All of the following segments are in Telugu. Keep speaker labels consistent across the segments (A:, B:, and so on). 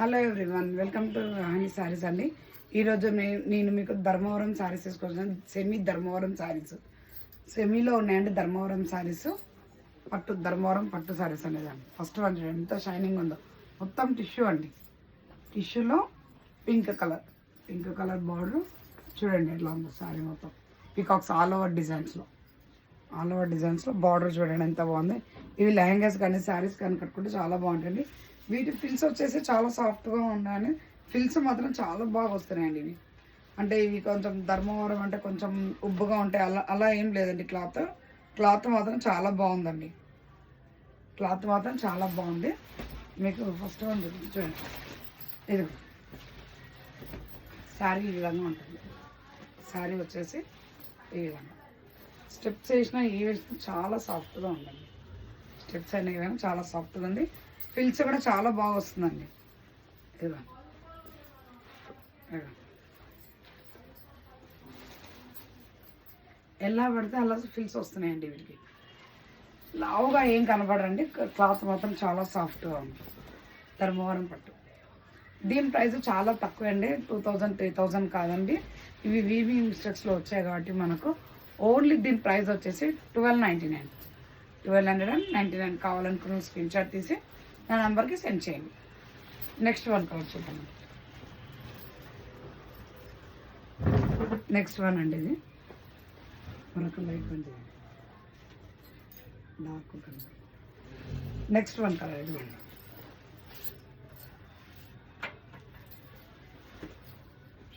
A: హలో ఎవ్రీవన్, వెల్కమ్ టు రాణి శారీస్ అండి. ఈరోజు నేను మీకు ధర్మవరం శారీస్ తీసుకొచ్చాను. సెమీ ధర్మవరం శారీస్, సెమీలో ఉన్నాయండి ధర్మవరం శారీస్. ధర్మవరం పట్టు శారీస్ అనేదండి. ఫస్ట్ వన్ చూడండి ఎంత షైనింగ్ ఉందో. మొత్తం టిష్యూ అండి. టిష్యూలో పింక్ కలర్ బార్డర్ చూడండి ఎట్లా ఉందో. శారీ మొత్తం పీకాక్స్ ఆల్ ఓవర్ డిజైన్స్లో బార్డర్ చూడండి ఎంత బాగుంది. ఇవి లెహంగాస్ కానీ శారీస్ కానీ కట్టుకుంటే చాలా బాగుంటుంది. వీటి ఫిల్స్ వచ్చేసి చాలా సాఫ్ట్గా ఉన్నాయి. ఫిల్స్ మాత్రం చాలా బాగా వస్తున్నాయండి ఇవి. అంటే ఇవి కొంచెం ధర్మవరం అంటే కొంచెం ఉబ్బుగా ఉంటాయి, అలా ఏం లేదండి. క్లాత్ మాత్రం చాలా బాగుందండి. క్లాత్ మాత్రం చాలా బాగుంది. మీకు ఫస్ట్ వన్ చూడండి, ఇది శారీ ఈ విధంగా ఉంటుంది. శారీ వచ్చేసి ఈ విధంగా స్టెప్స్ వేసిన ఈ వేసిన చాలా సాఫ్ట్గా ఉందండి. స్టెప్స్ అయినా ఏమైనా చాలా సాఫ్ట్గా ఉంది. ఫిల్స్ కూడా చాలా బాగా వస్తుందండి. ఇదిగో ఎలా పడితే అలా ఫిల్స్ వస్తున్నాయండి. వీటికి లావుగా ఏం కనపడండి. క్లాత్ మాత్రం చాలా సాఫ్ట్గా ఉంది. ధర్మవరం పట్టు. దీని ప్రైస్ చాలా తక్కువ అండి. 2000 3000 కాదండి. ఇవి వీవీ మిస్టేక్స్లో వచ్చాయి కాబట్టి మనకు ఓన్లీ దీని ప్రైస్ వచ్చేసి 1299 కావాలనుకున్న స్క్రీన్ షాట్ తీసి నా నెంబర్కి సెండ్ చేయండి. నెక్స్ట్ వన్ కలర్ చూద్దాం. నెక్స్ట్ వన్ అండి, ఇది మరొక light one dark colour. Next one colour ఇది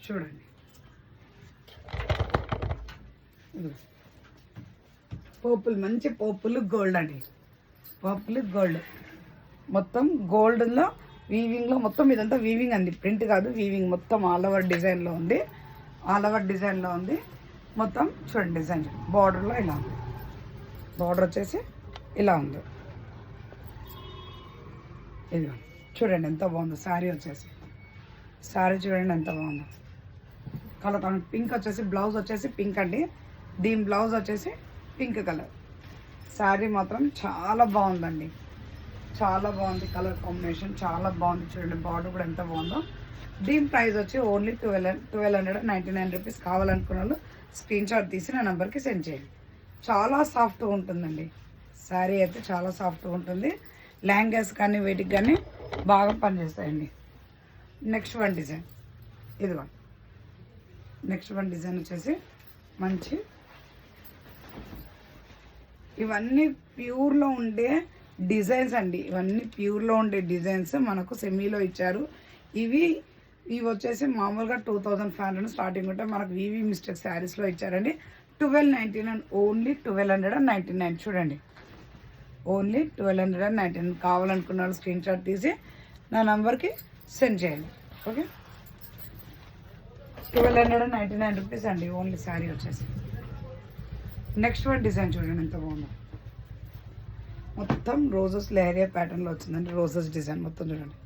A: చూడండి. పర్పుల్, మంచి పర్పుల్ గోల్డ్ అండి. పర్పుల్ గోల్డ్ మొత్తం గోల్డ్లో వీవింగ్లో మొత్తం ఇదంతా వీవింగ్ అండి, ప్రింట్ కాదు వీవింగ్. మొత్తం ఆల్ ఓవర్ డిజైన్లో ఉంది. మొత్తం చూడండి డిజైన్. బార్డర్లో ఇలా ఉంది. బార్డర్ వచ్చేసి ఇలా ఉంది. ఇది చూడండి ఎంత బాగుందో. శారీ వచ్చేసి చూడండి ఎంత బాగుందో. కలర్ పింక్ వచ్చేసి బ్లౌజ్ వచ్చేసి పింక్ అండి. దీని బ్లౌజ్ వచ్చేసి పింక్ కలర్. శారీ మాత్రం చాలా బాగుందండి. చాలా బాగుంది. కలర్ కాంబినేషన్ చాలా బాగుంది. చూడండి బార్డర్ కూడా ఎంత బాగుందో. దీని ప్రైస్ వచ్చి ఓన్లీ 1299 రూపీస్. కావాలనుకున్న వాళ్ళు స్క్రీన్ షాట్ తీసి నా నెంబర్కి సెండ్ చేయండి. చాలా సాఫ్ట్గా ఉంటుందండి. శారీ అయితే చాలా సాఫ్ట్గా ఉంటుంది. లెహంగాస్ కానీ వీటికి కానీ బాగా పనిచేస్తాయండి. నెక్స్ట్ వన్ డిజైన్ ఇదిగో. నెక్స్ట్ వన్ డిజైన్ వచ్చేసి మంచి, ఇవన్నీ ప్యూర్లో ఉండే డిజైన్స్ అండి. ఇవన్నీ ప్యూర్లో ఉండే డిజైన్స్ మనకు సెమీలో ఇచ్చారు. ఇవి వచ్చేసి మామూలుగా 2500 స్టార్టింగ్ ఉంటే మనకు వీవీ మిస్టేక్ శారీస్లో ఇచ్చారండి. 1299, ఓన్లీ 1299. చూడండి ఓన్లీ 1299. కావాలనుకున్న వాళ్ళు స్క్రీన్ షాట్ తీసి నా నంబర్కి సెండ్ చేయండి. ఓకే, 1299 రూపీస్ అండి ఓన్లీ శారీ వచ్చేసి. నెక్స్ట్ వన్ డిజైన్ చూడండి ఎంత బాగుందో. మొత్తం రోజెస్ లెహరియా ప్యాటర్న్లో వచ్చిందండి. రోజెస్ డిజైన్ మొత్తం చూడండి.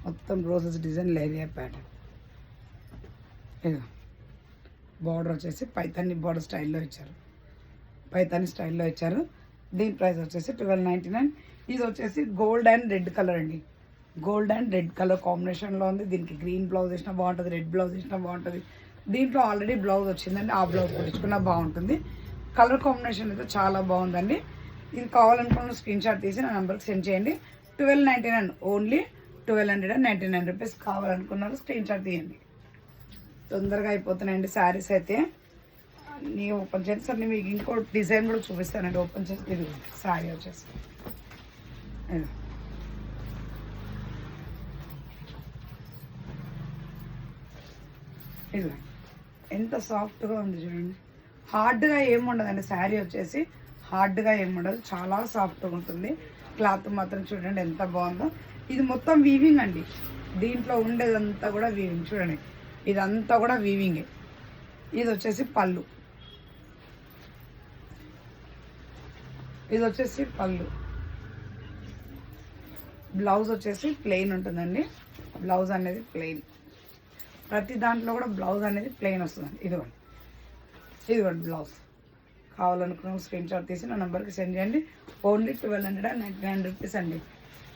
A: మొత్తం రోజెస్ డిజైన్ లెహరియా ప్యాటర్న్. ఇదిగో బార్డర్ వచ్చేసి పైతాని బార్డర్ స్టైల్లో ఇచ్చారు. దీని ప్రైస్ వచ్చేసి 1299. ఇది వచ్చేసి గోల్డ్ అండ్ రెడ్ కలర్ అండి. గోల్డ్ అండ్ రెడ్ కలర్ కాంబినేషన్లో ఉంది. దీనికి గ్రీన్ బ్లౌజ్ వేసినా బాగుంటుంది, రెడ్ బ్లౌజ్ వేసినా బాగుంటుంది. దీంట్లో ఆల్రెడీ బ్లౌజ్ వచ్చిందండి. ఆ బ్లౌజ్ కుట్టించుకున్నా బాగుంటుంది. కలర్ కాంబినేషన్ అయితే చాలా బాగుందండి. ఇది కావాలనుకున్న స్క్రీన్ షాట్ తీసి నా నెంబర్కి సెండ్ చేయండి. 1299, ఓన్లీ 1299 రూపీస్. కావాలనుకున్నారు స్క్రీన్ షాట్ తీయండి. తొందరగా అయిపోతున్నాయండి శారీస్ అయితే. నేను ఓపెన్ చేస్తాను, మీకు ఇంకో డిజైన్ కూడా చూపిస్తానండి. ఓపెన్ చేసి ఇది శారీ వచ్చేసి ఇది ఎంత సాఫ్ట్గా ఉంది చూడండి. హార్డ్గా ఏముండదండి. శారీ వచ్చేసి హార్డ్గా ఏముండదు, చాలా సాఫ్ట్గా ఉంటుంది. క్లాత్ మాత్రం చూడండి ఎంత బాగుందో. ఇది మొత్తం వీవింగ్ అండి. దీంట్లో ఉండేదంతా కూడా వీవింగ్. చూడండి ఇదంతా కూడా వీవింగే. ఇది వచ్చేసి పళ్ళు. బ్లౌజ్ వచ్చేసి ప్లెయిన్ ఉంటుందండి. బ్లౌజ్ అనేది ప్లెయిన్. ప్రతి దాంట్లో కూడా బ్లౌజ్ అనేది ప్లెయిన్ వస్తుందండి. ఇదిగోండి బ్లౌజ్. కావాలనుకున్న స్క్రీన్ షాట్ తీసి నా నెంబర్కి సెండ్ చేయండి. ఓన్లీ 1299 రూపీస్ అండి.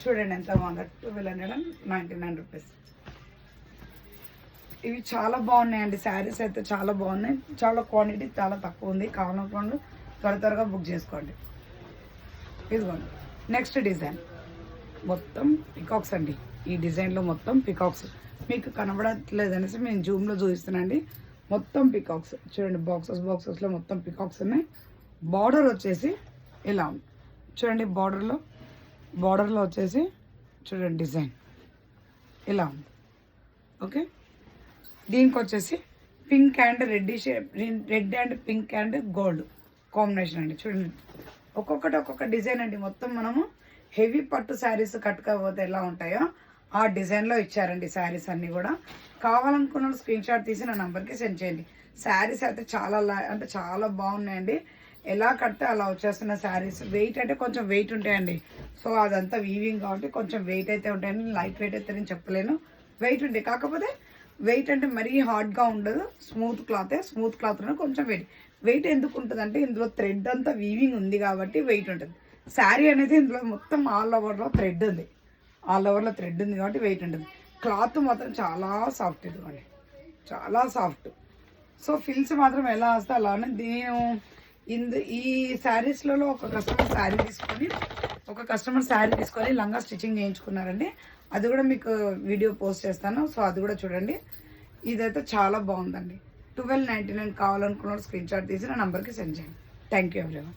A: చూడండి ఎంత బాగుందో, 1299 రూపీస్. ఇవి చాలా బాగున్నాయండి, శారీస్ అయితే చాలా బాగున్నాయి. చాలా క్వాంటిటీ చాలా తక్కువ ఉంది, కావాలనుకోండి త్వరగా బుక్ చేసుకోండి. ఇదిగోండి నెక్స్ట్ డిజైన్, మొత్తం పికాక్స్ అండి. ఈ డిజైన్లో మొత్తం పికాక్స్ మీకు కనబడట్లేదు అనేసి నేను జూమ్లో చూపిస్తున్నానండి. మొత్తం పికాక్స్ చూడండి, బాక్సెస్లో మొత్తం పికాక్స్ ఉన్నాయి. బార్డర్ వచ్చేసి ఇలా ఉంది చూడండి, బార్డర్లో వచ్చేసి చూడండి డిజైన్ ఇలా ఉంది. ఓకే, దీనికి వచ్చేసి pink and red and pink and gold combination అండి. చూడండి ఒక్కొక్క డిజైన్ అండి. మొత్తం మనము హెవీ పట్టు శారీస్ కట్టుకోకపోతే ఎలా ఉంటాయో ఆ డిజైన్లో ఇచ్చారండి శారీస్ అన్నీ కూడా. కావాలనుకున్న స్క్రీన్ షాట్ తీసి నా నెంబర్కి సెండ్ చేయండి. శారీస్ అయితే చాలా బాగున్నాయండి. ఎలా కడితే అలా వచ్చేస్తున్న శారీస్. వెయిట్ అంటే కొంచెం వెయిట్ ఉంటాయండి. సో అదంతా వీవింగ్ కాబట్టి కొంచెం వెయిట్ అయితే ఉంటాయండి. లైట్ వెయిట్ అయితే నేను చెప్పలేను, వెయిట్ ఉంటాయి. కాకపోతే వెయిట్ అంటే మరీ హార్డ్గా ఉండదు, స్మూత్ క్లాత్ కొంచెం వెయిట్ ఎందుకు ఉంటుంది అంటే ఇందులో థ్రెడ్ అంతా వీవింగ్ ఉంది కాబట్టి వెయిట్ ఉంటుంది. శారీ అనేది ఇందులో మొత్తం ఆల్ ఓవర్లో థ్రెడ్ ఉంది కాబట్టి వెయిట్ ఉంటుంది. క్లాత్ మాత్రం చాలా సాఫ్ట్, ఇదిగోండి చాలా సాఫ్ట్. సో ఫిల్స్ మాత్రం ఎలా వస్తే అలానే. ఈ శారీస్లలో ఒక కస్టమర్ శారీ తీసుకొని లంగా స్టిచ్చింగ్ చేయించుకున్నారండి. అది కూడా మీకు వీడియో పోస్ట్ చేస్తాను, సో అది కూడా చూడండి. ఇదైతే చాలా బాగుందండి. 1299 కావాలనుకున్న స్క్రీన్ షాట్ తీసి నా నెంబర్కి సెండ్ చేయండి. Thank you everyone.